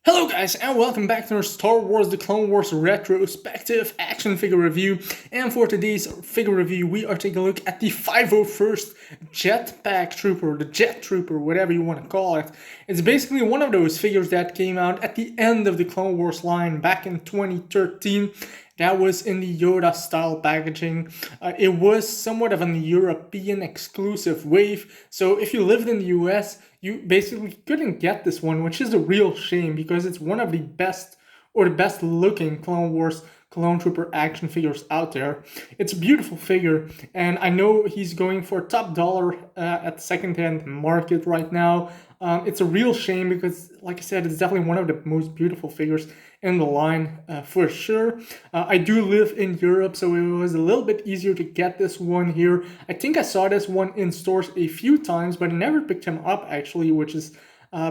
Hello guys and welcome back to our Star Wars The Clone Wars Retrospective action figure review. And for today's figure review we are taking a look at the 501st Jetpack Trooper, the Jet Trooper, whatever you want to call it. It's basically one of those figures that came out at the end of the Clone Wars line back in 2013. That was in the Yoda style packaging. It was somewhat of an European exclusive wave, so if you lived in the US, you basically couldn't get this one, which is a real shame because it's one of the best or the best looking Clone Wars Clone Trooper action figures out there. It's a beautiful figure, and I know he's going for top dollar at the second-hand market right now. It's a real shame because, like I said, it's definitely one of the most beautiful figures in the line for sure. I do live in Europe, so it was a little bit easier to get this one here. I think I saw this one in stores a few times, but I never picked him up actually, which is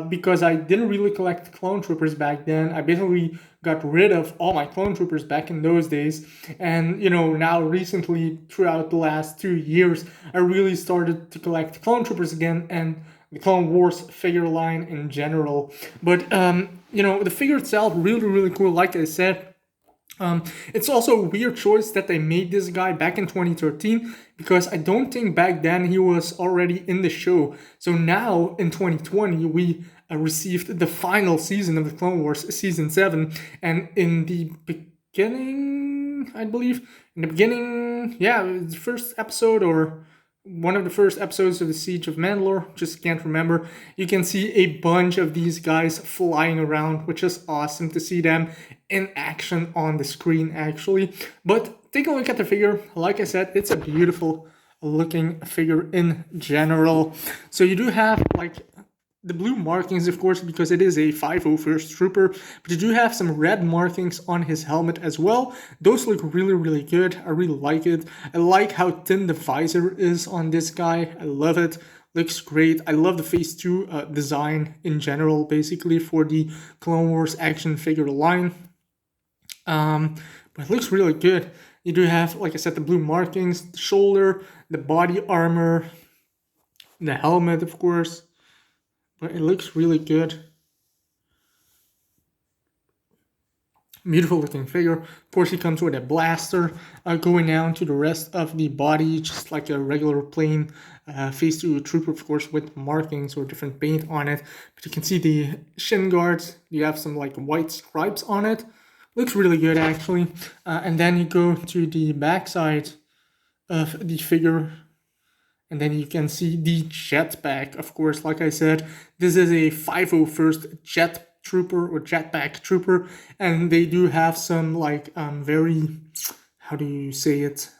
because I didn't really collect Clone Troopers back then. I basically got rid of all my Clone Troopers back in those days. And, you know, now recently, throughout the last 2 years, I really started to collect Clone Troopers again and the Clone Wars figure line in general. But, you know, the figure itself, really cool, like I said. It's also a weird choice that they made this guy back in 2013 because I don't think back then he was already in the show. So now in 2020 we received the final season of the Clone Wars, season 7, and in the beginning, I believe, the first episode or one of the first episodes of the Siege of Mandalore, just can't remember, you can see a bunch of these guys flying around, which is awesome to see them in action on the screen actually. But take a look at the figure. Like I said, it's a beautiful looking figure in general. So you do have like the blue markings, of course, because it is a 501st Trooper, but you do have some red markings on his helmet as well. Those look really good. I really like it. I like how thin the visor is on this guy. I love it. Looks great. I love the Phase 2 design in general, basically, for the Clone Wars action figure line. But it looks really good. You do have, like I said, the blue markings, the shoulder, the body armor, the helmet, of course. But it looks really good. Beautiful looking figure. Of course, he comes with a blaster going down to the rest of the body, just like a regular plain Phase 2 Trooper, of course, with markings or different paint on it. But you can see the shin guards. You have some like white stripes on it. Looks really good, actually. And then you go to the backside of the figure. And then you can see the jetpack, of course. Like I said, this is a 501st Jet Trooper or Jetpack Trooper, and they do have some like very, how do you say it,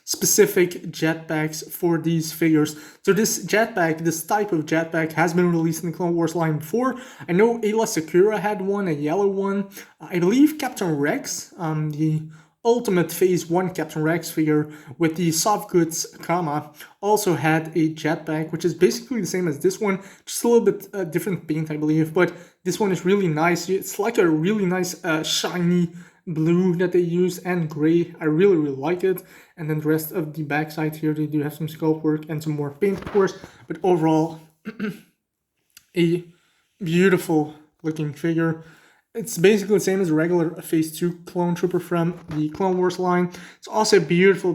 specific jetpacks for these figures. So this jetpack, this type of jetpack, has been released in the Clone Wars line before. I know Ayla Secura had one, a yellow one. I believe Captain Rex, the Ultimate Phase 1 Captain Rex figure with the soft goods comma, also had a jetpack, which is basically the same as this one, just a little bit different paint, I believe, but this one is really nice. It's like a really nice shiny blue that they use and gray. I really like it. And then the rest of the backside here, they do have some sculpt work and some more paint, of course, but overall a beautiful looking figure. It's basically the same as a regular Phase 2 Clone Trooper from the Clone Wars line. It's also a beautiful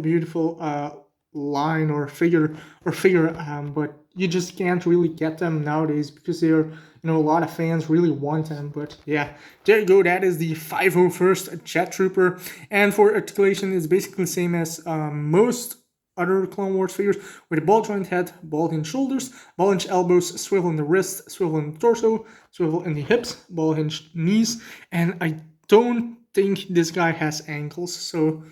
line or figure, but you just can't really get them nowadays because they're, you know, a lot of fans really want them. But yeah, there you go. That is the 501st Jet Trooper. And for articulation, it's basically the same as most other Clone Wars figures, with a ball joint head, ball hinge shoulders, ball hinge elbows, swivel in the wrist, swivel in the torso, swivel in the hips, ball hinge knees, and I don't think this guy has ankles, so,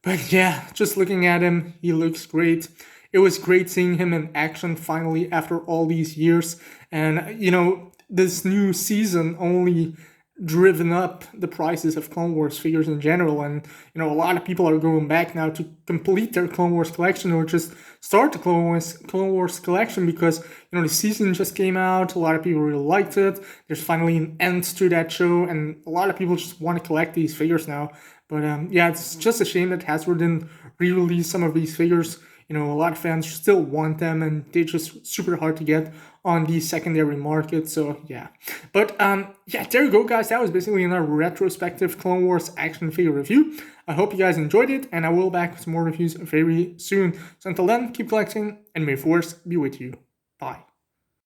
but yeah, just looking at him, he looks great. It was great seeing him in action finally after all these years, and, you know, this new season only driven up the prices of Clone Wars figures in general, and you know, a lot of people are going back now to complete their Clone Wars collection or just start the Clone Wars collection because, you know, the season just came out. A lot of people really liked it. There's finally an end to that show, and a lot of people just want to collect these figures now. But yeah, it's just a shame that Hasbro didn't re-release some of these figures. You know, a lot of fans still want them, and they're just super hard to get on the secondary market. So yeah, but yeah, there you go, guys. That was basically another retrospective Clone Wars action figure review. I hope you guys enjoyed it, and I will be back with some more reviews very soon. So until then, keep collecting, and may Force be with you. Bye.